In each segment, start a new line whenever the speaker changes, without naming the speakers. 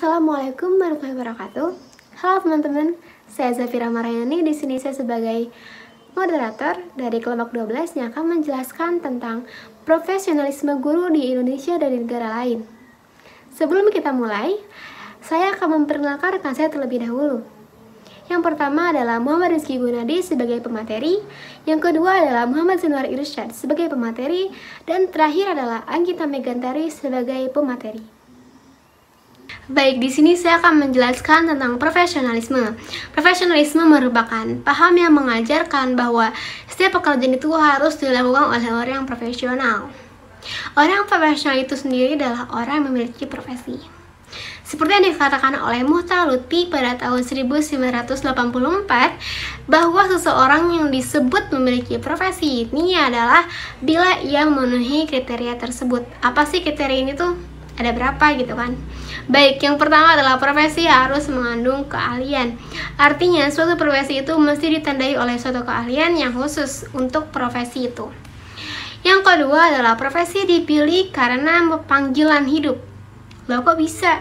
Assalamualaikum warahmatullahi wabarakatuh. Halo teman-teman, saya Zafira Marayani. Di sini saya sebagai moderator dari kelompok 12 yang akan menjelaskan tentang profesionalisme guru di Indonesia dan di negara lain. Sebelum kita mulai, saya akan memperkenalkan rekan saya terlebih dahulu. Yang pertama adalah Muhammad Rizky Gunadi sebagai pemateri, yang kedua adalah Muhammad Zanuar Irsyad sebagai pemateri, dan terakhir adalah Anggita Megantari sebagai pemateri. Baik, di sini saya akan menjelaskan tentang profesionalisme. Profesionalisme merupakan paham yang mengajarkan bahwa setiap pekerjaan itu harus dilakukan oleh orang yang profesional. Orang profesional itu sendiri adalah orang yang memiliki profesi. Seperti yang dikatakan oleh Muhtar Lutfi pada tahun 1984, bahwa seseorang yang disebut memiliki profesi ini adalah bila ia memenuhi kriteria tersebut. Apa sih kriteria ini tuh? Ada berapa gitu kan? Baik, yang pertama adalah profesi harus mengandung keahlian. Artinya suatu profesi itu mesti ditandai oleh suatu keahlian yang khusus untuk profesi itu. Yang kedua adalah profesi dipilih karena panggilan hidup. Loh kok bisa?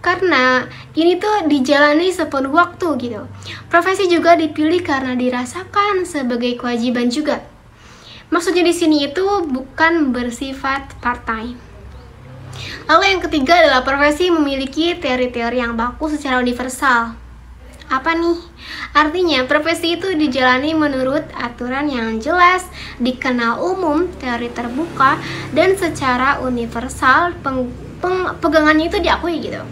Karena ini tuh dijalani sepenuh waktu gitu. Profesi juga dipilih karena dirasakan sebagai kewajiban juga. Maksudnya di sini itu bukan bersifat part-time. Lalu yang ketiga adalah profesi memiliki teori-teori yang baku secara universal. Apa nih? Artinya profesi itu dijalani menurut aturan yang jelas, dikenal umum, teori terbuka, dan secara universal pegangannya itu diakui gitu.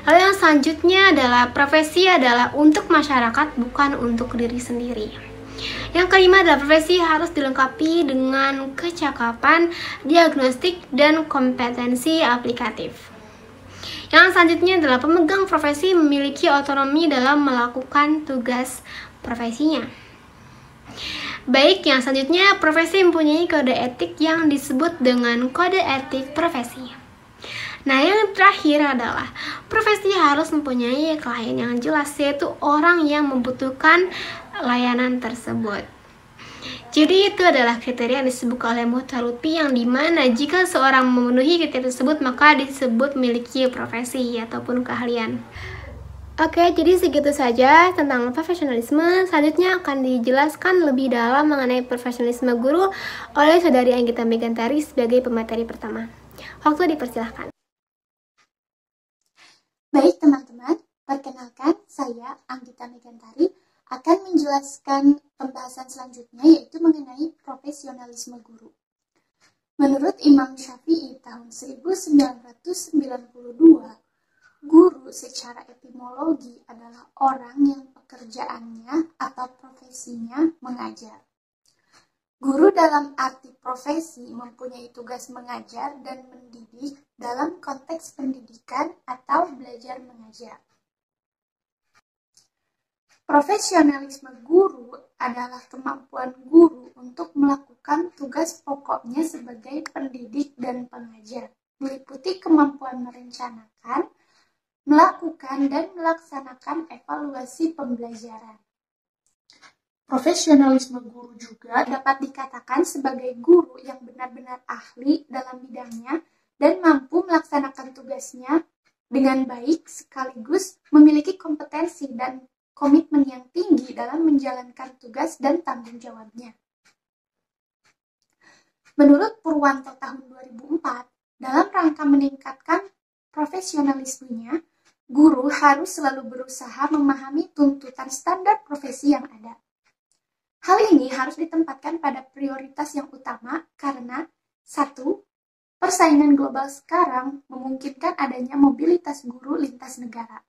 Lalu yang selanjutnya adalah profesi adalah untuk masyarakat, bukan untuk diri sendiri. Yang kelima adalah profesi harus dilengkapi dengan kecakapan, diagnostik, dan kompetensi aplikatif. Yang selanjutnya adalah pemegang profesi memiliki otonomi dalam melakukan tugas profesinya. Baik, yang selanjutnya profesi mempunyai kode etik yang disebut dengan kode etik profesi. Nah, yang terakhir adalah profesi harus mempunyai klien yang jelas, yaitu orang yang membutuhkan layanan tersebut. Jadi itu adalah kriteria yang disebutkan oleh Muhtar Lutfi, yang dimana jika seorang memenuhi kriteria tersebut maka disebut memiliki profesi ataupun keahlian. Oke, jadi segitu saja tentang profesionalisme. Selanjutnya akan dijelaskan lebih dalam mengenai profesionalisme guru oleh Saudari Anggita Megantari sebagai pemateri pertama. Waktu dipersilahkan.
Baik teman-teman, perkenalkan saya Anggita Megantari akan menjelaskan pembahasan selanjutnya, yaitu mengenai profesionalisme guru. Menurut Imam Syafi'i tahun 1992, guru secara etimologi adalah orang yang pekerjaannya atau profesinya mengajar. Guru dalam arti profesi mempunyai tugas mengajar dan mendidik dalam konteks pendidikan atau belajar mengajar. Profesionalisme guru adalah kemampuan guru untuk melakukan tugas pokoknya sebagai pendidik dan pengajar, meliputi kemampuan merencanakan, melakukan, dan melaksanakan evaluasi pembelajaran. Profesionalisme guru juga dapat dikatakan sebagai guru yang benar-benar ahli dalam bidangnya dan mampu melaksanakan tugasnya dengan baik sekaligus memiliki kompetensi dan komitmen yang tinggi dalam menjalankan tugas dan tanggung jawabnya. Menurut Purwanto tahun 2004, dalam rangka meningkatkan profesionalismenya, guru harus selalu berusaha memahami tuntutan standar profesi yang ada. Hal ini harus ditempatkan pada prioritas yang utama karena 1. Persaingan global sekarang memungkinkan adanya mobilitas guru lintas negara.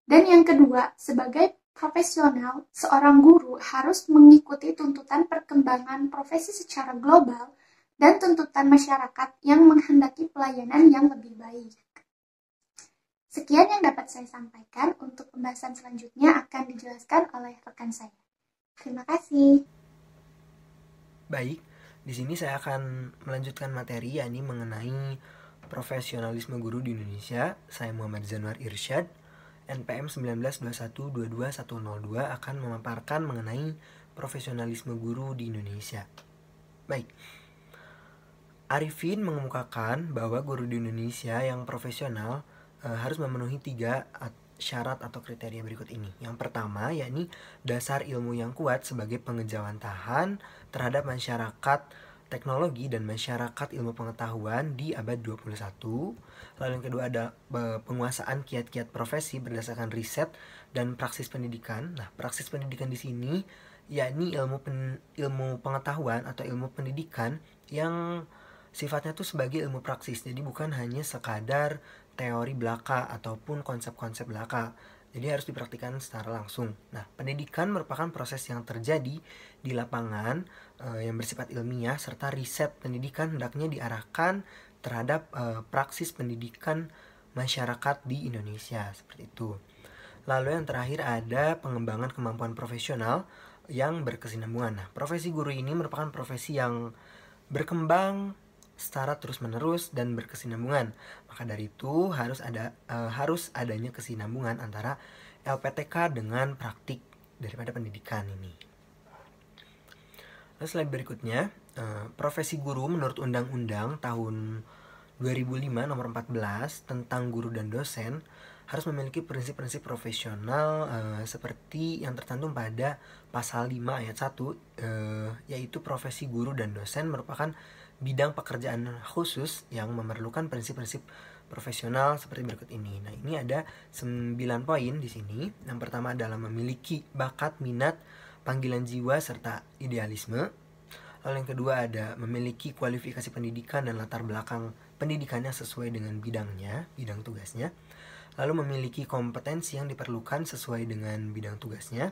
Dan yang kedua, sebagai profesional, seorang guru harus mengikuti tuntutan perkembangan profesi secara global dan tuntutan masyarakat yang menghendaki pelayanan yang lebih baik. Sekian yang dapat saya sampaikan. Untuk pembahasan selanjutnya akan dijelaskan oleh rekan saya. Terima kasih.
Baik, di sini saya akan melanjutkan materi, yakni mengenai profesionalisme guru di Indonesia. Saya Muhammad Zanuar Irsyad, NPM 1921222102 akan memaparkan mengenai profesionalisme guru di Indonesia. Baik, Arifin mengemukakan bahwa guru di Indonesia yang profesional harus memenuhi 3 syarat atau kriteria berikut ini. Yang pertama yakni dasar ilmu yang kuat sebagai pengejawantahan terhadap masyarakat teknologi dan masyarakat ilmu pengetahuan di abad 21. Lalu yang kedua ada penguasaan kiat-kiat profesi berdasarkan riset dan praksis pendidikan. Nah, praksis pendidikan di sini yakni ilmu pengetahuan atau ilmu pendidikan yang sifatnya tuh sebagai ilmu praksis. Jadi bukan hanya sekadar teori belaka ataupun konsep-konsep belaka. Jadi harus dipraktikkan secara langsung. Nah, pendidikan merupakan proses yang terjadi di lapangan yang bersifat ilmiah, serta riset pendidikan hendaknya diarahkan terhadap praksis pendidikan masyarakat di Indonesia, seperti itu. Lalu yang terakhir ada pengembangan kemampuan profesional yang berkesinambungan. Nah, profesi guru ini merupakan profesi yang berkembang secara terus-menerus dan berkesinambungan. Maka dari itu harus adanya kesinambungan antara LPTK dengan praktik daripada pendidikan ini. Lalu slide berikutnya, profesi guru menurut Undang-Undang tahun 2005 nomor 14 tentang guru dan dosen harus memiliki prinsip-prinsip profesional seperti yang tercantum pada pasal 5 ayat 1, yaitu profesi guru dan dosen merupakan bidang pekerjaan khusus yang memerlukan prinsip-prinsip profesional seperti berikut ini. Nah, ini ada 9 poin di sini. Yang pertama adalah memiliki bakat, minat, panggilan jiwa serta idealisme. Lalu yang kedua ada memiliki kualifikasi pendidikan dan latar belakang pendidikannya sesuai dengan bidangnya, bidang tugasnya. Lalu memiliki kompetensi yang diperlukan sesuai dengan bidang tugasnya.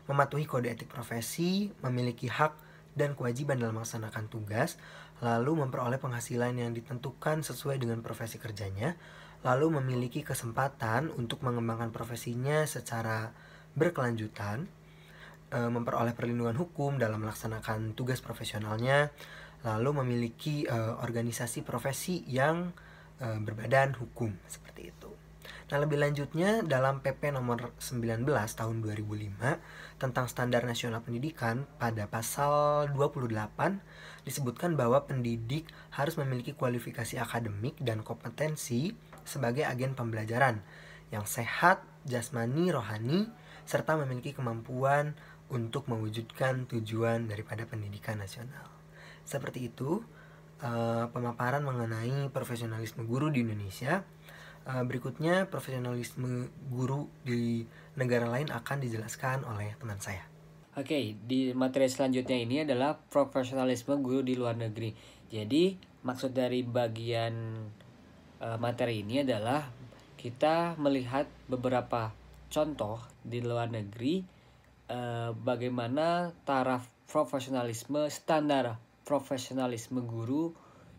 Mematuhi kode etik profesi, memiliki hak dan kewajiban dalam melaksanakan tugas, lalu memperoleh penghasilan yang ditentukan sesuai dengan profesi kerjanya, lalu memiliki kesempatan untuk mengembangkan profesinya secara berkelanjutan, memperoleh perlindungan hukum dalam melaksanakan tugas profesionalnya, lalu memiliki organisasi profesi yang berbadan hukum, seperti itu. Nah, lebih lanjutnya dalam PP nomor 19 tahun 2005 tentang Standar Nasional Pendidikan pada pasal 28 disebutkan bahwa pendidik harus memiliki kualifikasi akademik dan kompetensi sebagai agen pembelajaran yang sehat, jasmani, rohani, serta memiliki kemampuan untuk mewujudkan tujuan daripada pendidikan nasional. Seperti itu pemaparan mengenai profesionalisme guru di Indonesia. Berikutnya profesionalisme guru di negara lain akan dijelaskan oleh teman saya.
Oke, di materi selanjutnya ini adalah profesionalisme guru di luar negeri. Jadi maksud dari bagian materi ini adalah kita melihat beberapa contoh di luar negeri, bagaimana taraf profesionalisme, standar profesionalisme guru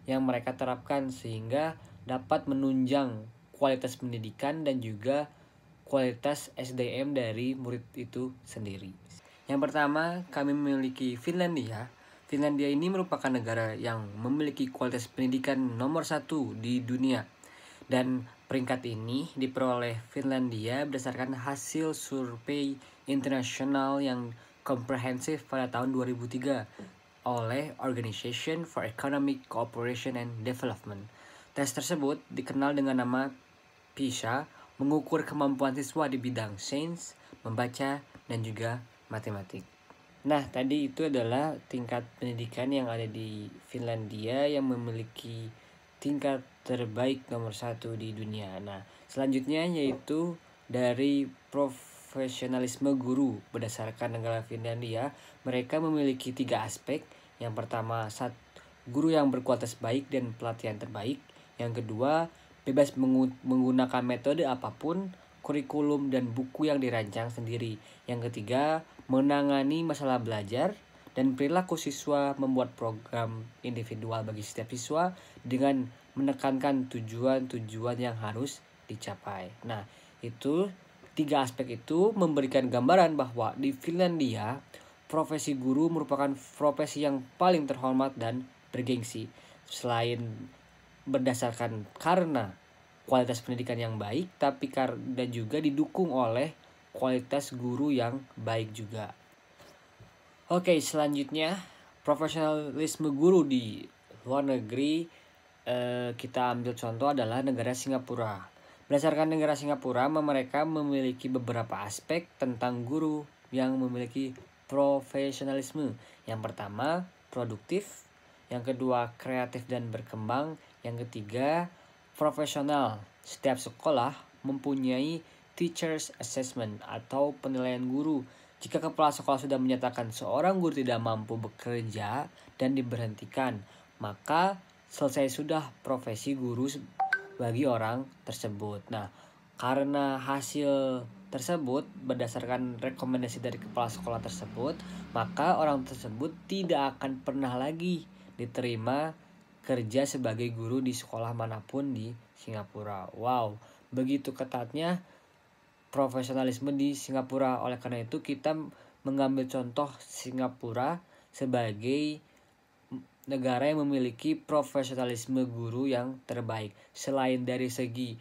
yang mereka terapkan sehingga dapat menunjang kualitas pendidikan dan juga kualitas SDM dari murid itu sendiri. Yang pertama, kami memiliki Finlandia. Finlandia ini merupakan negara yang memiliki kualitas pendidikan nomor 1 di dunia. Dan peringkat ini diperoleh Finlandia berdasarkan hasil survei internasional yang komprehensif pada tahun 2003 oleh Organization for Economic Cooperation and Development. Tes tersebut dikenal dengan nama PISA, mengukur kemampuan siswa di bidang sains, membaca, dan juga matematik. Nah, tadi itu adalah tingkat pendidikan yang ada di Finlandia yang memiliki tingkat terbaik nomor 1 di dunia. Nah, selanjutnya yaitu dari profesionalisme guru. Berdasarkan negara Finlandia, mereka memiliki 3 aspek. Yang pertama, guru yang berkualitas baik dan pelatihan terbaik. Yang kedua, bebas menggunakan metode apapun, kurikulum dan buku yang dirancang sendiri. Yang ketiga, menangani masalah belajar dan perilaku siswa, membuat program individual bagi setiap siswa dengan menekankan tujuan-tujuan yang harus dicapai. Nah, itu 3 aspek itu memberikan gambaran bahwa di Finlandia, profesi guru merupakan profesi yang paling terhormat dan bergengsi. Selain berdasarkan karena kualitas pendidikan yang baik, tapi dan juga didukung oleh kualitas guru yang baik juga. Oke, selanjutnya profesionalisme guru di luar negeri. Kita ambil contoh adalah negara Singapura. Berdasarkan negara Singapura, mereka memiliki beberapa aspek tentang guru yang memiliki profesionalisme. Yang pertama, produktif. Yang kedua, kreatif dan berkembang. Yang ketiga, profesional. Setiap sekolah mempunyai teachers assessment atau penilaian guru. Jika kepala sekolah sudah menyatakan seorang guru tidak mampu bekerja dan diberhentikan, maka selesai sudah profesi guru bagi orang tersebut. Nah, karena hasil tersebut berdasarkan rekomendasi dari kepala sekolah tersebut, maka orang tersebut tidak akan pernah lagi diterima kerja sebagai guru di sekolah manapun di Singapura. Wow, begitu ketatnya profesionalisme di Singapura. Oleh karena itu kita mengambil contoh Singapura sebagai negara yang memiliki profesionalisme guru yang terbaik. Selain dari segi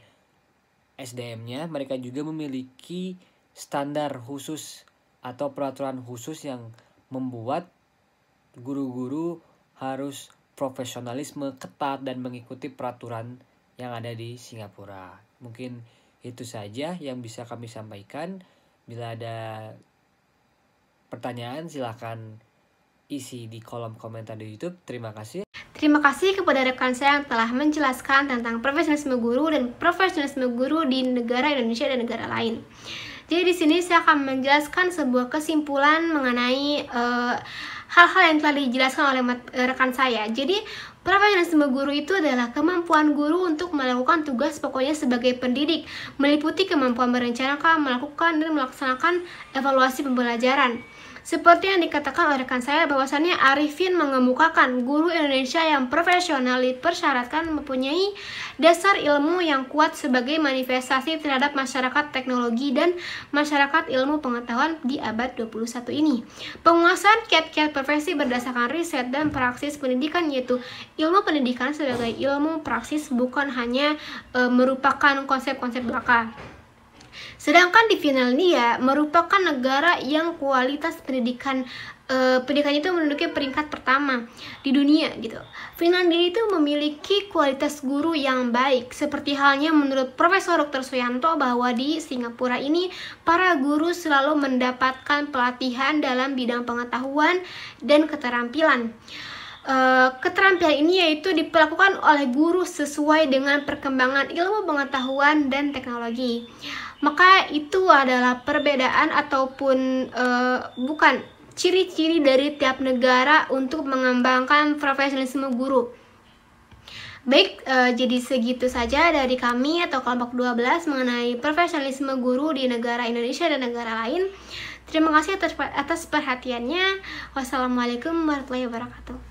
SDM-nya, mereka juga memiliki standar khusus atau peraturan khusus yang membuat guru-guru harus profesionalisme ketat dan mengikuti peraturan yang ada di Singapura. Mungkin itu saja yang bisa kami sampaikan. Bila ada pertanyaan silahkan isi di kolom komentar di YouTube. Terima kasih.
Terima kasih kepada rekan saya yang telah menjelaskan tentang profesionalisme guru dan profesionalisme guru di negara Indonesia dan negara lain. Jadi di sini saya akan menjelaskan sebuah kesimpulan mengenai hal-hal yang telah dijelaskan oleh rekan saya. Jadi profesionalisme guru itu adalah kemampuan guru untuk melakukan tugas pokoknya sebagai pendidik, meliputi kemampuan merencanakan, melakukan, dan melaksanakan evaluasi pembelajaran. Seperti yang dikatakan oleh rekan saya bahwasannya Arifin mengemukakan guru Indonesia yang profesional dipersyaratkan mempunyai dasar ilmu yang kuat sebagai manifestasi terhadap masyarakat teknologi dan masyarakat ilmu pengetahuan di abad 21 ini. Penguasaan kiat-kiat profesi berdasarkan riset dan praksis pendidikan, yaitu ilmu pendidikan sebagai ilmu praksis bukan hanya merupakan konsep-konsep belaka. Sedangkan di Finlandia merupakan negara yang kualitas pendidikannya itu menduduki peringkat pertama di dunia gitu. Finlandia itu memiliki kualitas guru yang baik, seperti halnya menurut Profesor Dr. Suyanto bahwa di Singapura ini para guru selalu mendapatkan pelatihan dalam bidang pengetahuan dan keterampilan. Keterampilan ini yaitu diperlakukan oleh guru sesuai dengan perkembangan ilmu pengetahuan dan teknologi. Maka itu adalah perbedaan ataupun bukan ciri-ciri dari tiap negara untuk mengembangkan profesionalisme guru. Baik, jadi segitu saja dari kami atau kelompok 12 mengenai profesionalisme guru di negara Indonesia dan negara lain. Terima kasih atas perhatiannya. Wassalamualaikum warahmatullahi wabarakatuh.